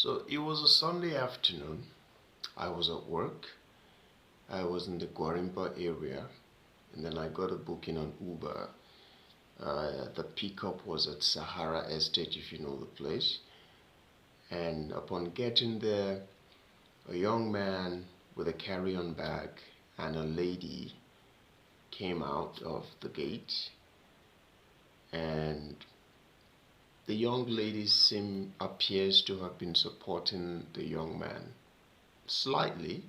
So it was a Sunday afternoon. I was at work. I was in the Guarimpa area, and then I got a booking on Uber. The pickup was at Sahara Estate, if you know the place. And upon getting there, a young man with a carry-on bag and a lady came out of the gate, and the young lady appears to have been supporting the young man slightly.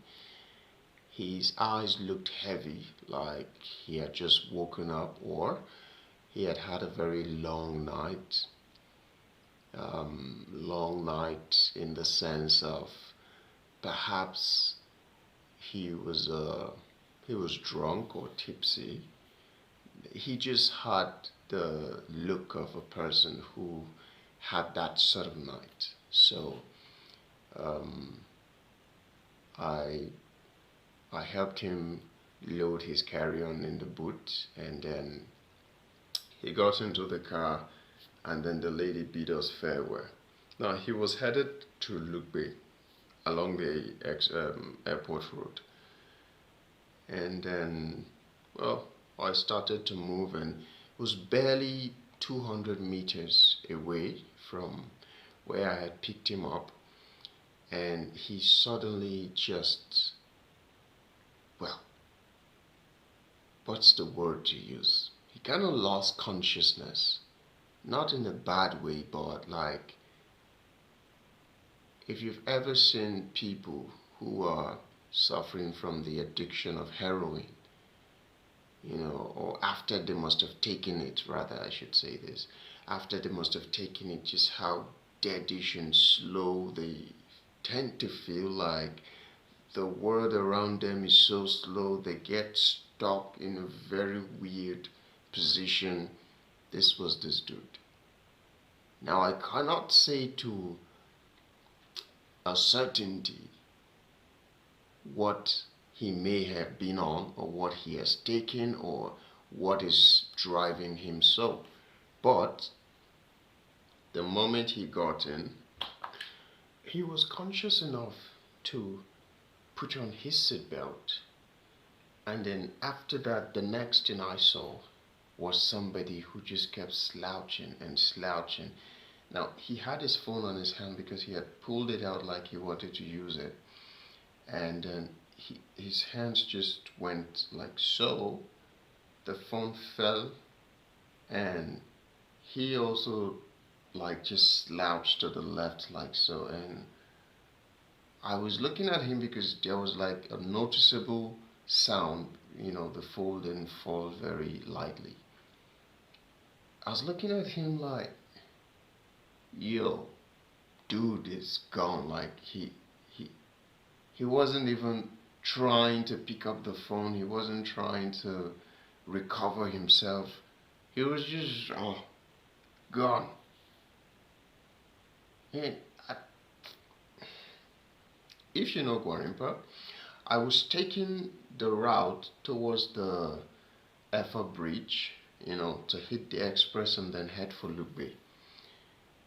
His eyes looked heavy, like he had just woken up or he had had a very long night. Long night in the sense of perhaps he was drunk or tipsy. He just had the look of a person who had that sort of night. So um, I I helped him load his carry-on in the boot, and then he got into the car, and then the lady bid us farewell. Now he was headed to Lugbe along the airport road, and then, well, I started to move, and it was barely 200 meters away from where I had picked him up, and he suddenly just, well, what's the word to use? He kind of lost consciousness. Not in a bad way, but like, if you've ever seen people who are suffering from the addiction of heroin, or after they must have taken it, rather, I should say this, after they must have taken it, just how deadish and slow they tend to feel, like the world around them is so slow, they get stuck in a very weird position. This was this dude. Now, I cannot say to a certainty what he may have been on, or what he has taken, or what is driving him so, but the moment he got in, he was conscious enough to put on his seatbelt. And then after that, the next thing I saw was somebody who just kept slouching and slouching. Now, he had his phone on his hand because he had pulled it out like he wanted to use it. And then his hands just went like so. The phone fell, and he also like just slouched to the left like so. And I was looking at him because there was like a noticeable sound, the phone didn't fall very lightly. I was looking at him like, yo, dude is gone. Like he wasn't even trying to pick up the phone. He wasn't trying to recover himself. He was just gone. And if you know Guarimpa, I was taking the route towards the Effa Bridge, to hit the express and then head for Lugbe.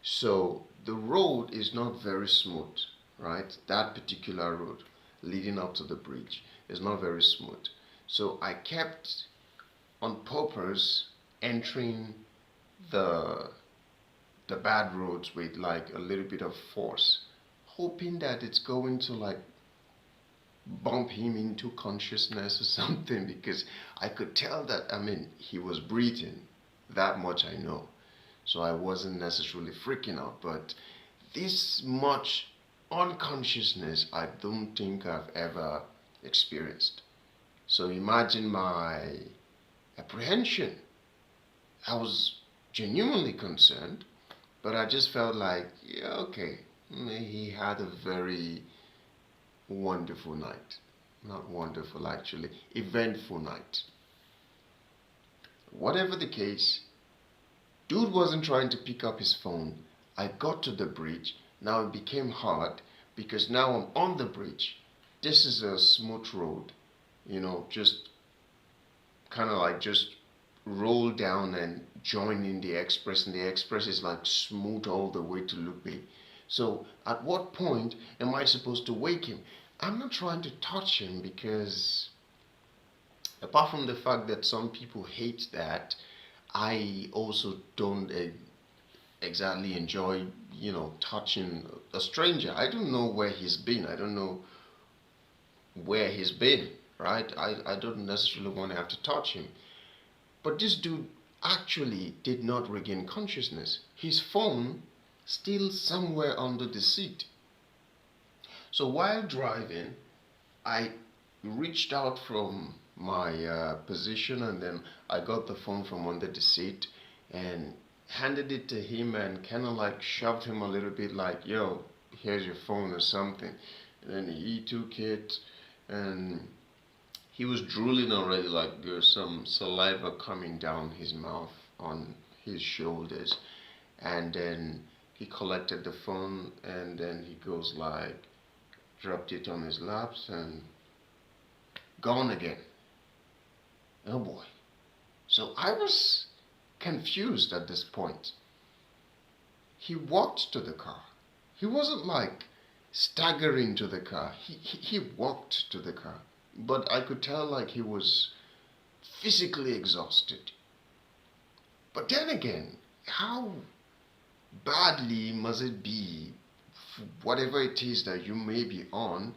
So the road is not very smooth, right? That particular road leading up to the bridge is not very smooth. So I kept on purpose entering the bad roads with like a little bit of force, hoping that it's going to like bump him into consciousness or something, because I could tell that, he was breathing. That much I know. So I wasn't necessarily freaking out, but this much unconsciousness I don't think I've ever experienced. So imagine my apprehension. I was genuinely concerned, but I just felt like, yeah, okay, he had a very wonderful night. Not wonderful, actually, eventful night. Whatever the case, dude wasn't trying to pick up his phone. I got to the bridge. Now it became hard because now I'm on the bridge. This is a smooth road, just kind of like just roll down and join in the express, and the express is like smooth all the way to Lupe. So at what point am I supposed to wake him? I'm not trying to touch him because, apart from the fact that some people hate that, I also don't exactly enjoy, touching a stranger. I don't know where he's been. I don't know where he's been, right? I don't necessarily want to have to touch him. But this dude actually did not regain consciousness. His phone still somewhere under the seat. So while driving, I reached out from my position, and then I got the phone from under the seat and handed it to him and kind of like shoved him a little bit like, yo, here's your phone or something. And then he took it, and he was drooling already, like there's some saliva coming down his mouth on his shoulders. And then he collected the phone, and then he goes like, dropped it on his laps and gone again. Oh boy. So I was confused at this point. He walked to the car. He wasn't like staggering to the car. He walked to the car. But I could tell like he was physically exhausted. But then again, how badly must it be, whatever it is that you may be on?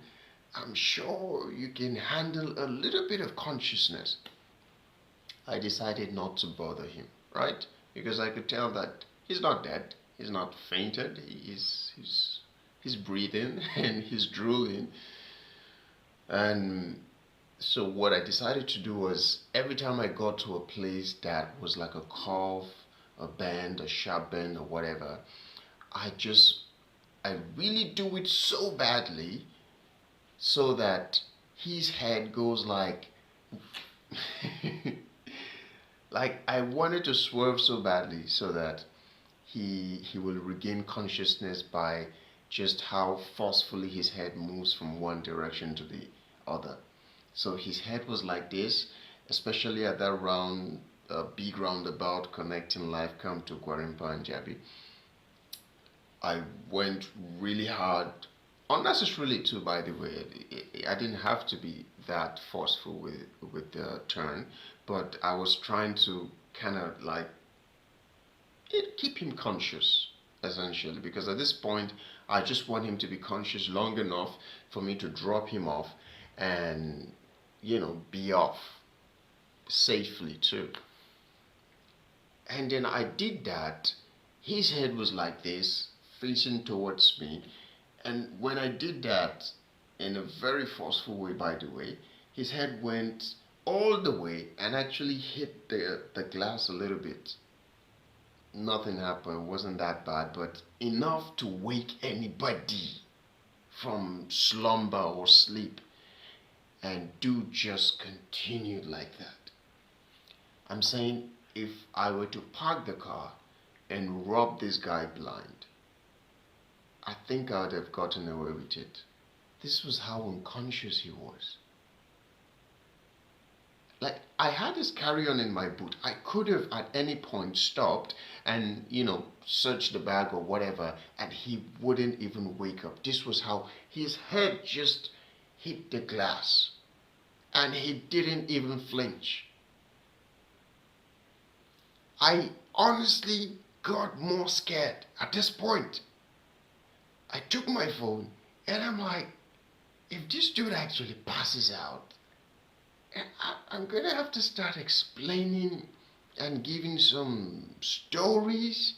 I'm sure you can handle a little bit of consciousness. I decided not to bother him, right? Because I could tell that he's not dead, he's not fainted, he's breathing and he's drooling. And so what I decided to do was, every time I got to a place that was like a curve, a bend, a sharp bend or whatever, I really do it so badly so that his head goes like like I wanted to swerve so badly so that he will regain consciousness by just how forcefully his head moves from one direction to the other. So his head was like this, especially at that big roundabout connecting Lifecam to Gwarimpa and Jabi. I went really hard, unnecessarily too, by the way. I didn't have to be that forceful with the turn, but I was trying to kind of like keep him conscious, essentially, because at this point I just want him to be conscious long enough for me to drop him off and be off safely too. And then I did that. His head was like this, facing towards me, and when I did that, in a very forceful way by the way, his head went all the way and actually hit the glass a little bit. Nothing happened, it wasn't that bad, but enough to wake anybody from slumber or sleep. And dude just continued like that. I'm saying, if I were to park the car and rob this guy blind, I think I would have gotten away with it. This was how unconscious he was. Like, I had this carry-on in my boot. I could have at any point stopped and, searched the bag or whatever, and he wouldn't even wake up. This was how his head just hit the glass, and he didn't even flinch. I honestly got more scared at this point. I took my phone and I'm like, if this dude actually passes out, I'm gonna have to start explaining and giving some stories,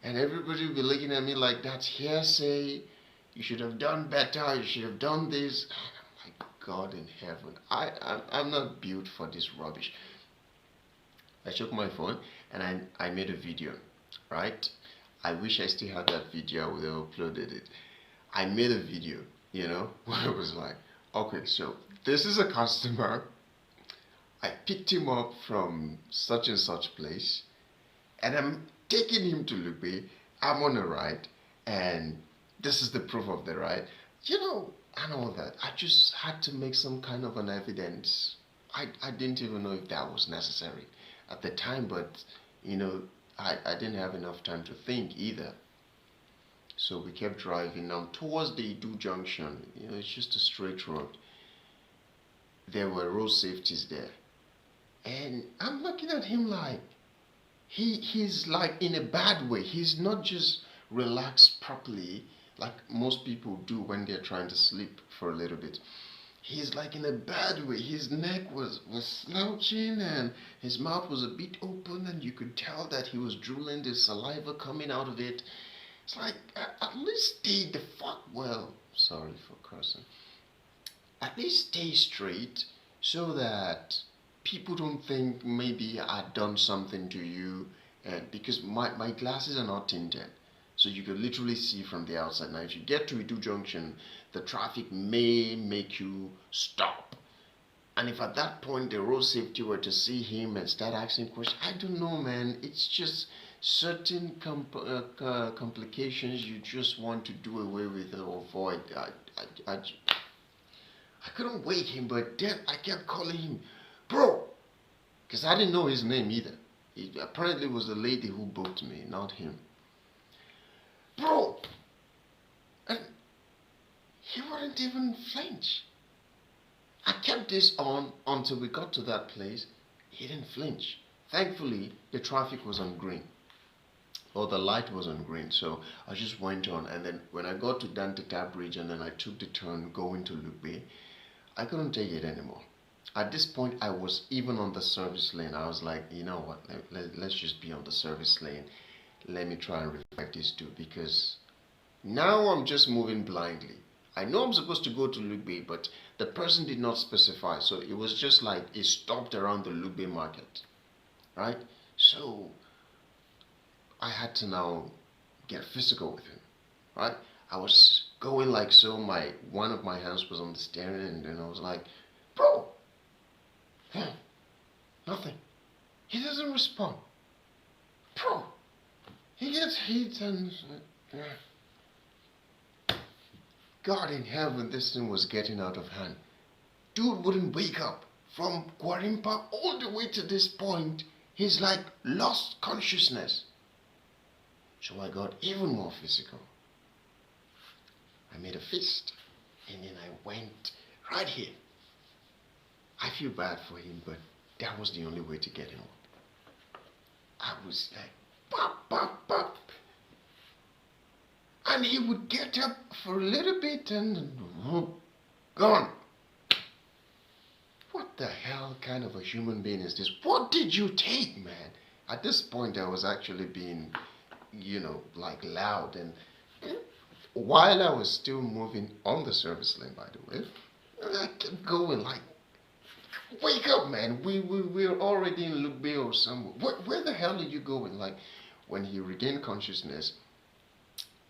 and everybody will be looking at me like, that's hearsay, you should have done better, you should have done this. And I'm like, God in heaven, I'm not built for this rubbish. I took my phone and I made a video, right? I wish I still had that video, I would have uploaded it. I made a video, where I was like, okay, so this is a customer. I picked him up from such and such place, and I'm taking him to Lupe. I'm on a ride, and this is the proof of the ride. And all that. I just had to make some kind of an evidence. I didn't even know if that was necessary at the time, but I didn't have enough time to think either. So we kept driving. Now towards the Idu junction, it's just a straight road. There were road safeties there. And I'm looking at him like, he's like in a bad way. He's not just relaxed properly like most people do when they're trying to sleep for a little bit. He's like in a bad way. His neck was slouching and his mouth was a bit open, and you could tell that he was drooling, the saliva coming out of it. It's like, at least stay the fuck well. Sorry for cursing. At least stay straight so that people don't think maybe I've done something to you. Because my glasses are not tinted. So you can literally see from the outside. Now, if you get to Idu Junction, the traffic may make you stop. And if at that point the road safety were to see him and start asking questions, I don't know, man. It's just certain complications you just want to do away with or avoid. I couldn't wake him, but then I kept calling him, bro, because I didn't know his name either. It apparently was the lady who booked me, not him. Bro! And he wouldn't even flinch. I kept this on until we got to that place. He didn't flinch. Thankfully, the traffic was on green. Or the light was on green, so I just went on. And then when I got to Dantata Bridge and then I took the turn going to Lugbe, I couldn't take it anymore. At this point, I was even on the service lane. I was like, you know what, let's just be on the service lane. Let me try and revive this too, because now I'm just moving blindly. I know I'm supposed to go to Lugbe, but the person did not specify. So it was just like it stopped around the Lugbe market, right? So I had to now get physical with him, right? I was going like so. One of my hands was on the steering, and then I was like, bro, nothing. He doesn't respond. Bro, he gets hit and... God in heaven, this thing was getting out of hand. Dude wouldn't wake up. From Gwarimpa all the way to this point, he's like lost consciousness. So I got even more physical. I made a fist, and then I went right here. I feel bad for him, but that was the only way to get him up. I was like, pop, pop, pop. And he would get up for a little bit and gone. What the hell kind of a human being is this? What did you take, man? At this point, I was actually being, like loud. And while I was still moving on the service lane, by the way, I kept going like, wake up, man. We're already in Lugbe or somewhere. Where the hell are you going? Like, when he regained consciousness,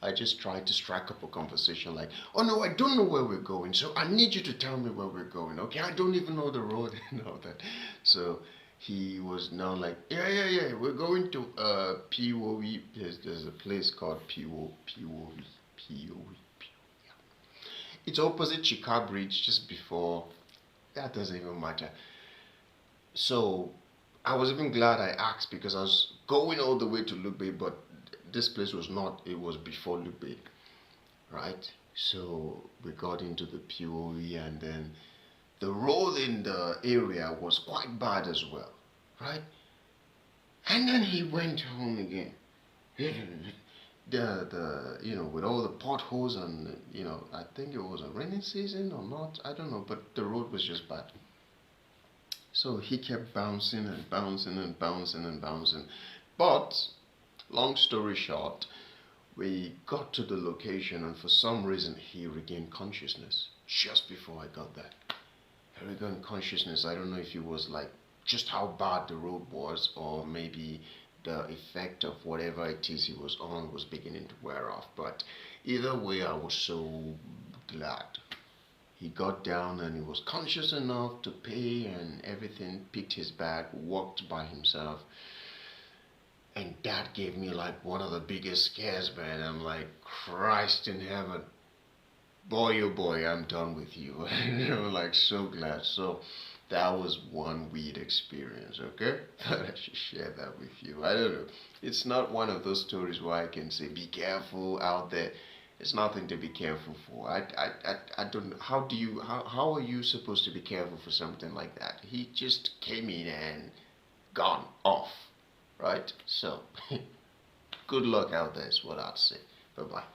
I just tried to strike up a conversation like, oh no, I don't know where we're going, so I need you to tell me where we're going, okay? I don't even know the road and all that. So he was now like, yeah, we're going to POE. There's a place called POE. It's opposite Chika Bridge, just before. That doesn't even matter. So I was even glad I asked, because I was going all the way to Lugbe, but this place was not. It was before Lugbe, right? So we got into the POE, and then the road in the area was quite bad as well, right? And then he went home again. With all the potholes, and I think it was a rainy season or not, I don't know, but the road was just bad. So he kept bouncing and bouncing and bouncing and bouncing. But long story short, we got to the location, and for some reason he regained consciousness just before I got there. He regained consciousness. I don't know if it was like just how bad the road was, or maybe the effect of whatever it is he was on was beginning to wear off. But either way, I was so glad. He got down and he was conscious enough to pay and everything, picked his bag, walked by himself. And that gave me like one of the biggest scares, man. I'm like, Christ in heaven. Boy, oh boy, I'm done with you. Like, so glad. So That was one weird experience, okay? Thought I should share that with you. I don't know. It's not one of those stories where I can say, be careful out there. It's nothing to be careful for. I don't know. How are you supposed to be careful for something like that? He just came in and gone off, right? So, good luck out there is what I'd say. Bye bye.